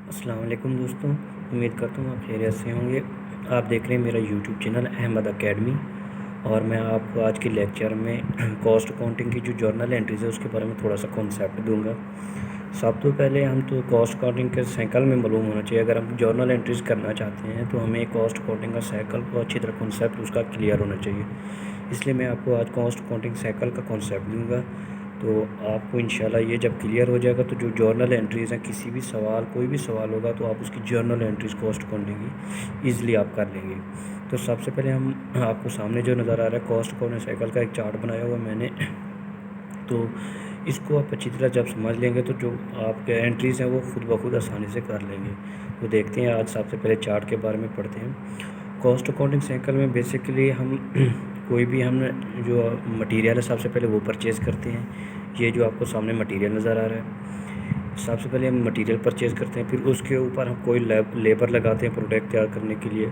अस्सलाम वालेकुम दोस्तों, उम्मीद करता हूँ आप खैरियत से होंगे। आप देख रहे हैं मेरा यूट्यूब चैनल अहमद अकेडमी। और मैं आपको आज के लेक्चर में कॉस्ट अकाउंटिंग की जो जर्नल एंट्रीज है उसके बारे में थोड़ा सा कॉन्सेप्ट दूंगा। सब तो पहले हम तो कॉस्ट अकाउंटिंग के साइकिल में मालूम होना चाहिए। अगर हम जर्नल एंट्रीज करना चाहते हैं तो हमें कॉस्ट अकाउंटिंग का साइकिल को अच्छी तरह कॉन्सेप्ट उसका क्लियर होना चाहिए। इसलिए मैं आपको आज कॉस्ट अकाउंटिंग साइकिल का कॉन्सेप्ट दूंगा। तो आपको इंशाल्लाह ये जब क्लियर हो जाएगा तो जो जर्नल एंट्रीज़ हैं, किसी भी सवाल कोई भी सवाल होगा तो आप उसकी जर्नल एंट्रीज़ कॉस्ट अकाउंटिंग की ईज़िली आप कर लेंगे। तो सबसे पहले हम आपको सामने जो नज़र आ रहा है कॉस्ट अकाउंटिंग साइकिल का एक चार्ट बनाया हुआ मैंने। तो इसको आप अच्छी तरह जब समझ लेंगे तो जो आपके एंट्रीज़ हैं वो खुद ब खुद आसानी से कर लेंगे। तो देखते हैं आज सबसे पहले चार्ट के बारे में पढ़ते हैं। कॉस्ट अकाउंटिंग साइकिल में बेसिकली हम कोई भी हम जो मटेरियल है सबसे पहले वो परचेज़ करते हैं। ये जो आपको सामने मटेरियल नज़र आ रहा है, सबसे पहले हम मटेरियल परचेज़ करते हैं। फिर उसके ऊपर हम कोई लेबर लगाते हैं प्रोडक्ट तैयार करने के लिए।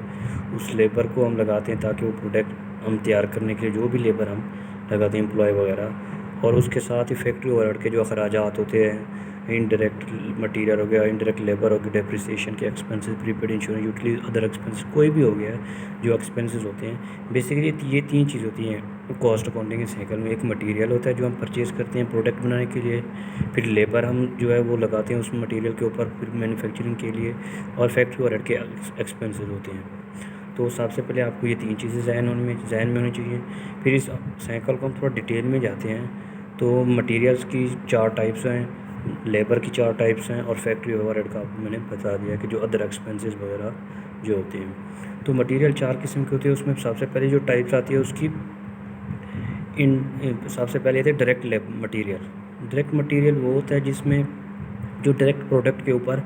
उस लेबर को हम लगाते हैं ताकि वो प्रोडक्ट हम तैयार करने के लिए जो भी लेबर हम लगाते हैं एम्प्लॉय वगैरह। और उसके साथ ही फैक्ट्री ओवरहेड के जो अखराजात होते हैं, इनडायरेक्ट मटेरियल हो गया, इनडायरेक्ट लेबर हो गया, डेप्रिसिएशन के expenses, prepaid insurance, utility, other expenses, कोई भी हो गया जो एक्सपेंसेस होते हैं। बेसिकली ये तीन चीज़ होती हैं कॉस्ट अकाउंटिंग के साइकिल में। एक मटेरियल होता है जो हम परचेज़ करते हैं प्रोडक्ट बनाने के लिए, फिर लेबर हम जो है वो लगाते हैं उस मटेरियल के ऊपर फिर मैन्युफैक्चरिंग के लिए, और फैक्ट्री ओवरहेड के एक्सपेंसेस होते हैं। तो सबसे पहले आपको ये तीन चीज़ें जहन में होनी चाहिए। फिर इस साइकिल को हम थोड़ा डिटेल में जाते हैं। तो मटेरियल्स की चार टाइप्स हैं, लेबर की चार टाइप्स हैं, और फैक्ट्री ओवरहेड का आपको मैंने बता दिया कि जो अदर एक्सपेंसेस वगैरह जो होते हैं। तो मटेरियल चार किस्म के होते हैं। उसमें सबसे पहले जो टाइप्स आती है उसकी सबसे पहले आती है डायरेक्ट मटीरियल। डायरेक्ट मटीरियल वो होता है जिसमें जो डायरेक्ट प्रोडक्ट के ऊपर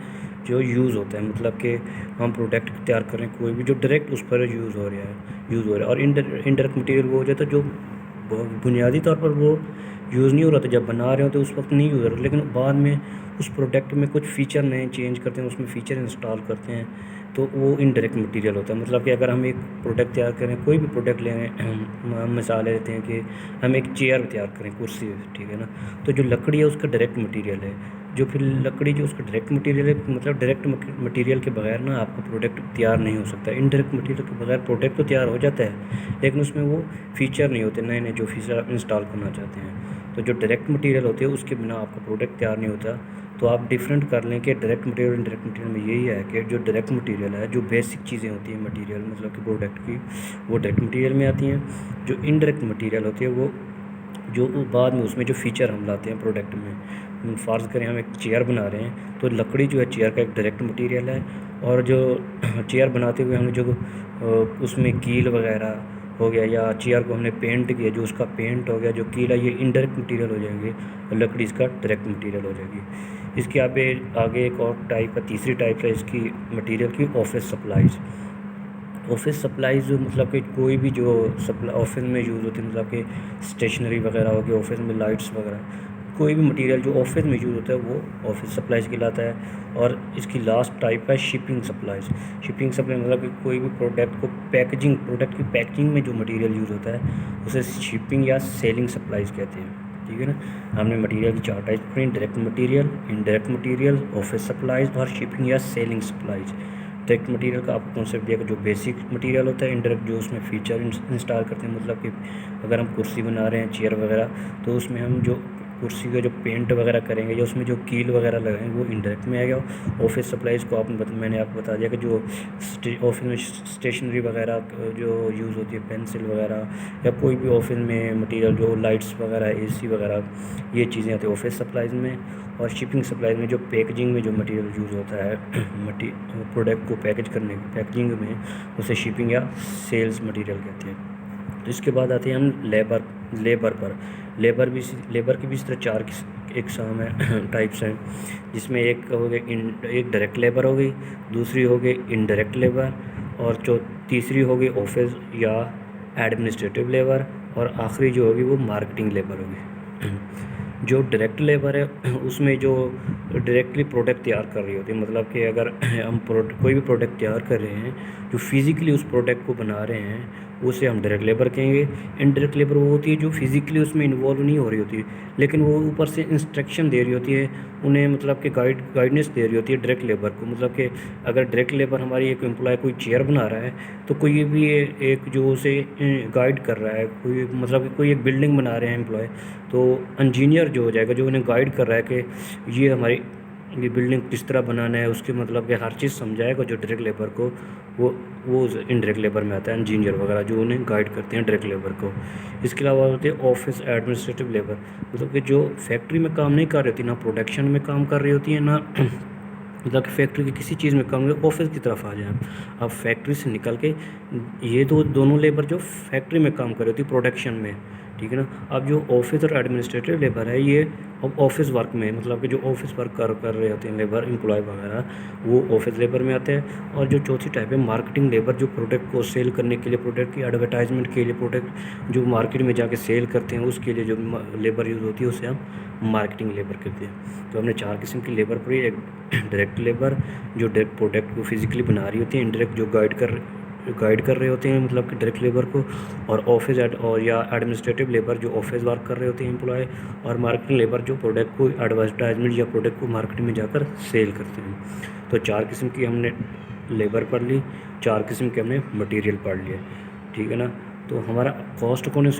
जो यूज़ होता है, मतलब कि हम प्रोडक्ट तैयार कर रहे हैं कोई भी जो डायरेक्ट उस पर यूज़ हो रहा है। और इनडायरेक्ट मटेरियल वो हो जाता है जो बुनियादी तौर पर वो यूज़ नहीं हो रहा था, जब बना रहे हो तो उस वक्त नहीं यूज़ हो रहा, लेकिन बाद में उस प्रोडक्ट में कुछ फ़ीचर नए चेंज करते हैं, उसमें फ़ीचर इंस्टॉल करते हैं, तो वो इनडायरेक्ट मटेरियल होता है। मतलब कि अगर हम एक प्रोडक्ट तैयार करें, कोई भी प्रोडक्ट ले रहे हैं, हम मिसाल लेते हैं कि हम एक चेयर तैयार करें, कुर्सी, ठीक है ना, तो जो लकड़ी है उसका डायरेक्ट मटेरियल है। जो फिर लकड़ी जो उसका डायरेक्ट मटेरियल है, मतलब डायरेक्ट मटेरियल के बगैर ना आपका प्रोडक्ट तैयार नहीं हो सकता। इनडायरेक्ट मटेरियल के बगैर प्रोडक्ट तो तैयार हो जाता है लेकिन उसमें वो फ़ीचर नहीं होते नए नए जो फीचर आप इंस्टॉल करना चाहते हैं। तो जो डायरेक्ट मटेरियल होते हैं उसके बिना आपका प्रोडक्ट तैयार नहीं होता। तो आप डिफरेंट कर लें कि डायरेक्ट मटेरियल और इनडायरेक्ट मटेरियल में यही है कि जो डायरेक्ट मटेरियल है, जो बेसिक चीज़ें होती हैं मटेरियल मतलब कि प्रोडक्ट की, वो डायरेक्ट मटेरियल में आती हैं। जो इनडायरेक्ट मटेरियल होती है वो जो बाद में उसमें जो फ़ीचर हम लाते हैं प्रोडक्ट में। फ़र्ज़ करें हम एक चेयर बना रहे हैं तो लकड़ी जो है चेयर का एक डायरेक्ट मटेरियल है, और जो चेयर बनाते हुए हमने जो उसमें कील वगैरह हो गया या चेयर को हमने पेंट किया, जो उसका पेंट हो गया, जो कील है, ये इनडायरेक्ट मटेरियल हो जाएंगे और लकड़ी इसका डायरेक्ट मटेरियल हो जाएगी। इसके आगे एक और टाइप है, तीसरी टाइप है इसकी मटेरियल की, ऑफिस सप्लाईज़। ऑफिस सप्लाईज़ जो मतलब कि कोई भी जो ऑफिस में यूज़ होती है, मतलब कि स्टेशनरी वगैरह हो गई, ऑफिस में लाइट्स वगैरह, कोई भी मटेरियल जो ऑफिस में यूज़ होता है वो ऑफिस सप्लाईज़ कहलाता है। और इसकी लास्ट टाइप है शिपिंग सप्लाईज़। शिपिंग सप्लाई मतलब कि कोई भी प्रोडक्ट को प्रोडक्ट की पैकेजिंग में जो मटेरियल यूज़ होता है उसे शिपिंग या सेलिंग सप्लाईज़ कहते हैं, ठीक है ना। हमने मटेरियल की चार टाइप पढ़ी, direct material, indirect material, office supplies और शिपिंग या सेलिंग सप्लाईज़। डायरेक्ट मटेरियल का आपको कॉन्सेप्ट दिया कि जो बेसिक मटेरियल होता है, इनडायरेक्ट जो उसमें फ़ीचर इंस्टॉल करते हैं, मतलब कि अगर हम कुर्सी बना रहे हैं, चेयर वगैरह, तो उसमें हम जो कुर्सी का जो पेंट वगैरह करेंगे या उसमें जो कील वगैरह लगाएंगे वो इनडायरेक्ट में आएगा। ऑफिस सप्लाईज़ को मैंने आपको बता दिया कि जो ऑफिस में स्टेशनरी वगैरह जो यूज़ होती है, पेंसिल वगैरह या कोई भी ऑफिस में मटेरियल जो लाइट्स वगैरह, एसी वगैरह, ये चीज़ें आती हैं ऑफिस सप्लाईज़ में। और शिपिंग सप्लाईज़ में जो पैकेजिंग में जो मटेरियल यूज़ होता है प्रोडक्ट को पैकेजिंग में, उसे शिपिंग या सेल्स मटेरियल कहते हैं। तो इसके बाद आते हैं हम लेबर पर। लेबर की भी इस तरह चार इकसाम है टाइप्स हैं, जिसमें एक हो गई एक डायरेक्ट लेबर हो गई, दूसरी हो गई इनडायरेक्ट लेबर, और तीसरी हो गई ऑफिस या एडमिनिस्ट्रेटिव लेबर, और आखिरी जो होगी वो मार्केटिंग लेबर होगी। जो डायरेक्ट लेबर है उसमें जो डायरेक्टली प्रोडक्ट तैयार कर रही होती है, मतलब कि अगर हम कोई भी प्रोडक्ट तैयार कर रहे हैं, जो फिज़िकली उस प्रोडक्ट को बना रहे हैं, उसे हम डायरेक्ट लेबर कहेंगे। इनडायरेक्ट लेबर वो होती है जो फिज़िकली उसमें इन्वॉल्व नहीं हो रही होती, लेकिन वो ऊपर से इंस्ट्रक्शन दे रही होती है उन्हें, मतलब कि गाइडेंस दे रही होती है डायरेक्ट लेबर को। मतलब कि अगर डायरेक्ट लेबर हमारी एक एम्प्लॉय कोई चेयर बना रहा है, तो कोई भी एक जो उसे गाइड कर रहा है, कोई मतलब कि कोई एक बिल्डिंग बना रहे हैं एम्प्लॉय, तो इंजीनियर जो हो जाएगा जो उन्हें गाइड कर रहा है कि ये हमारी ये बिल्डिंग किस तरह बनाना है, उसके मतलब कि हर चीज़ समझाएगा जो डायरेक्ट लेबर को, वो इनडायरेक्ट लेबर में आता है, इंजीनियर वगैरह जो उन्हें गाइड करते हैं डायरेक्ट लेबर को। इसके अलावा होते हैं ऑफिस एडमिनिस्ट्रेटिव लेबर, मतलब कि जो फैक्ट्री में काम नहीं कर रही होती, ना प्रोडक्शन में काम कर रही होती है, ना मतलब कि फैक्ट्री की किसी चीज़ में काम नहीं, ऑफिस की तरफ आ जाए अब फैक्ट्री से निकल के ये दोनों लेबर जो फैक्ट्री में काम कर रही होती प्रोडक्शन में, ठीक है ना। अब जो ऑफिस और एडमिनिस्ट्रेटिव लेबर है ये अब ऑफिस वर्क में, मतलब कि जो ऑफिस वर्क कर रहे होते हैं लेबर एम्प्लॉय वगैरह, वो ऑफिस लेबर में आते हैं। और जो चौथी टाइप है मार्केटिंग लेबर, जो प्रोडक्ट को सेल करने के लिए, प्रोडक्ट की एडवर्टाइजमेंट के लिए, प्रोडक्ट जो मार्केट में जाके सेल करते हैं उसके लिए जो लेबर यूज़ होती है उसे हम मार्केटिंग लेबर कहते हैं। तो हमने 4 किस्म की लेबर पढ़ी। एक डायरेक्ट लेबर जो डायरेक्ट प्रोडक्ट को फिजिकली बना रही होती है, इनडायरेक्ट जो गाइड कर रहे होते हैं मतलब कि डायरेक्ट लेबर को, और ऑफिस और या एडमिनिस्ट्रेटिव लेबर जो ऑफिस वर्क कर रहे होते हैं एम्प्लॉय, और मार्केटिंग लेबर जो प्रोडक्ट को एडवर्टाइजमेंट या प्रोडक्ट को मार्केट में जाकर सेल करते हैं। तो 4 किस्म की हमने लेबर पढ़ ली, 4 किस्म के हमने मटेरियल पढ़ लिए, ठीक है ना। तो हमारा कॉस्ट अकाउंटिंग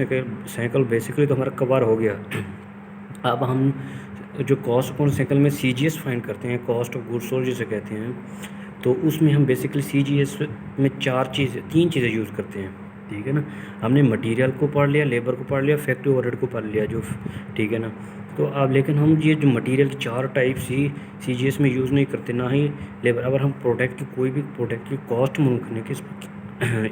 साइकिल बेसिकली तो हमारा कवर हो गया। अब हम जो कॉस्ट अकाउंटिंग साइकिल में CGS फाइंड करते हैं, कॉस्ट ऑफ गुड्स सोल्ड जिसे कहते हैं, तो उसमें हम बेसिकली CGS में 3 चीज़ें यूज़ करते हैं, ठीक है ना। हमने मटेरियल को पढ़ लिया, लेबर को पढ़ लिया, फैक्ट्री ओवरहेड को पढ़ लिया जो, ठीक है ना। तो अब लेकिन हम ये जो मटेरियल की 4 टाइप्स ही CGS में यूज़ नहीं करते, ना ही लेबर। अगर हम प्रोडक्ट की कोई भी प्रोडक्ट की कॉस्ट मालूम करने की,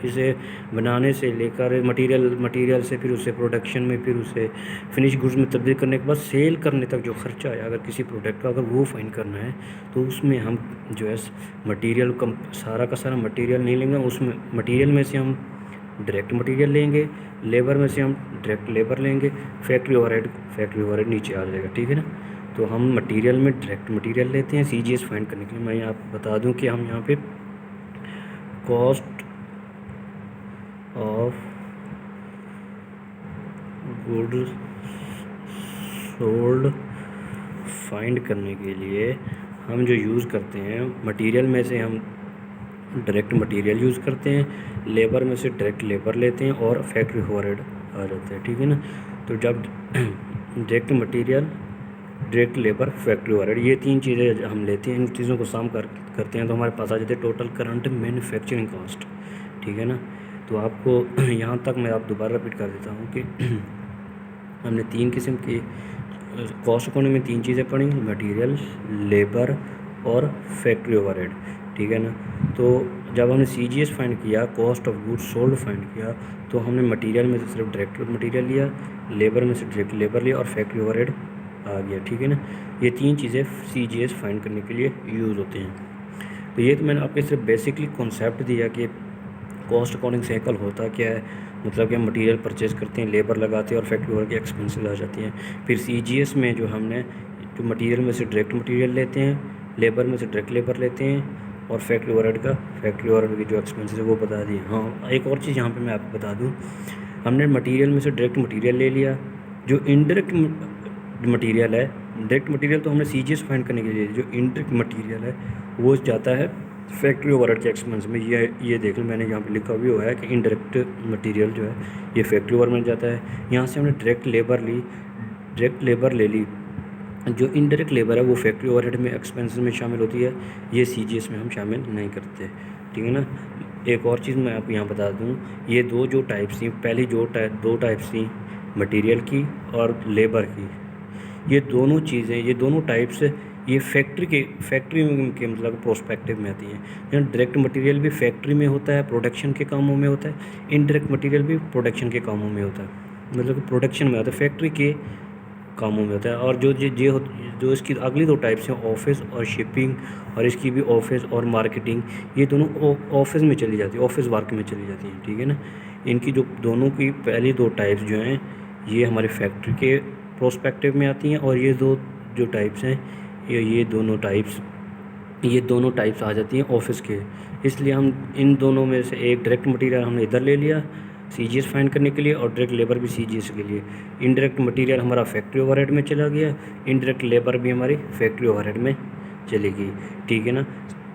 इसे बनाने से लेकर मटेरियल से, फिर उसे प्रोडक्शन में, फिर उसे फिनिश गुड्स में तब्दील करने के बाद सेल करने तक जो खर्चा है अगर किसी प्रोडक्ट का, अगर वो फाइंड करना है, तो उसमें हम जो है मटेरियल कम सारा का सारा मटेरियल नहीं लेंगे। उसमें मटेरियल में से हम डायरेक्ट मटेरियल लेंगे, लेबर में से हम डायरेक्ट लेबर लेंगे, फैक्ट्री ओवरहेड नीचे आ जाएगा, ठीक है ना। तो हम मटेरियल में डायरेक्ट मटेरियल लेते हैं CGS फाइंड करने के लिए। मैं आपको बता दूं कि हम यहाँ पे cost of goods sold find करने के लिए हम जो यूज़ करते हैं मटेरियल में से हम डायरेक्ट मटेरियल यूज़ करते हैं, लेबर में से डायरेक्ट लेबर लेते हैं, और फैक्ट्री ओवरहेड आ जाता है, ठीक है ना। तो जब direct material, direct labour, factory overhead, ये 3 चीज़ें हम लेते हैं, इन चीज़ों को सम करते हैं तो हमारे पास आ जाते हैं टोटल करंट मैन्युफैक्चरिंग कॉस्ट, ठीक है ना। तो आपको यहाँ तक मैं आप दोबारा रिपीट कर देता हूँ कि हमने 3 किस्म की कॉस्ट अकाउंटिंग में 3 चीज़ें पढ़ी, मटेरियल, लेबर और फैक्ट्री ओवरहेड, ठीक है ना। तो जब हमने CGS फाइंड किया, cost of goods sold find किया, तो हमने मटेरियल में से सिर्फ डायरेक्ट मटेरियल लिया, लेबर में से डायरेक्ट लेबर लिया, और फैक्ट्री ओवरहेड आ गया, ठीक है ना। ये 3 चीज़ें CGS फाइंड करने के लिए यूज़ होते हैं। तो ये तो मैंने आपको सिर्फ बेसिकली कॉन्सेप्ट दिया कि कॉस्ट अकाउंटिंग साइकिल होता क्या है, मतलब कि हम मटेरियल परचेज करते हैं, लेबर लगाते हैं, और फैक्ट्री ओवरहेड की एक्सपेंसेस आ जाती हैं। फिर CGS में जो हमने जो मटेरियल में से डायरेक्ट मटेरियल लेते हैं, लेबर में से डायरेक्ट लेबर लेते हैं, और फैक्ट्री ओवरहेड की जो एक्सपेंसेस है वो बता दिए। हाँ, एक और चीज़ यहाँ पे मैं आपको बता दूँ, हमने मटेरियल में से डायरेक्ट मटेरियल ले लिया, जो इनडायरेक्ट मटेरियल है, डायरेक्ट मटेरियल तो हमने CGS फाइंड करने के लिए, जो इनडायरेक्ट मटेरियल है वो जाता है फैक्ट्री ओवरहेड के एक्सपेंस में। ये देख लो, मैंने यहाँ पे लिखा भी हुआ है कि इनडायरेक्ट मटेरियल जो है ये फैक्ट्री ओवरहेड में जाता है। यहाँ से हमने डायरेक्ट लेबर ले ली, जो इनडायरेक्ट लेबर है वो फैक्ट्री ओवरहेड में एक्सपेंसेस में शामिल होती है, ये CGS में हम शामिल नहीं करते, ठीक है ना। एक और चीज़ मैं आपको यहाँ बता दूँ, ये दो टाइप्स थी, पहली दो टाइप्स थी मटेरियल की और लेबर की, ये दोनों चीज़ें, ये दोनों टाइप्स ये फैक्ट्री के मतलब प्रोस्पेक्टिव में आती हैं। यहाँ डायरेक्ट मटेरियल भी फैक्ट्री में होता है, प्रोडक्शन के कामों में होता है, इनडायरेक्ट मटेरियल भी प्रोडक्शन के कामों में होता है, मतलब कि प्रोडक्शन में होता है, फैक्ट्री के कामों में होता है। और जो इसकी अगली 2 टाइप्स हैं, ऑफिस और शिपिंग, और इसकी भी ऑफिस और मार्केटिंग, ये दोनों ऑफिस में चली जाती है, ऑफिस वर्क में चली जाती हैं, ठीक है ना। इनकी जो दोनों की पहली 2 टाइप्स जो हैं ये हमारे फैक्ट्री के प्रोस्पेक्टिव में आती हैं, और ये जो टाइप्स हैं ये दोनों टाइप्स आ जाती हैं ऑफिस के। इसलिए हम इन दोनों में से एक डायरेक्ट मटेरियल हमने इधर ले लिया, CGS फाइंड करने के लिए और डायरेक्ट लेबर भी CGS के लिए। इनडायरेक्ट मटेरियल हमारा फैक्ट्री ओवरहेड में चला गया, इनडायरेक्ट लेबर भी हमारी फैक्ट्री ओवरहेड में चलेगी, ठीक है ना।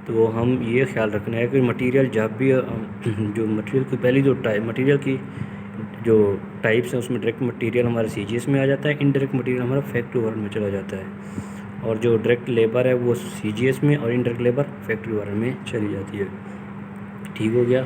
तो हम ये ख्याल रखना है कि मटेरियल जब भी जो मटेरियल की पहली जो मटेरियल की जो टाइप्स हैं उसमें डायरेक्ट मटेरियल हमारा CGS में आ जाता है, इनडायरेक्ट मटेरियल हमारा फैक्ट्री ओवरहेड में चला जाता है, और जो डायरेक्ट लेबर है वो CGS में और इनडायरेक्ट लेबर फैक्ट्री ओवरहेड में चली जाती है। ठीक हो गया।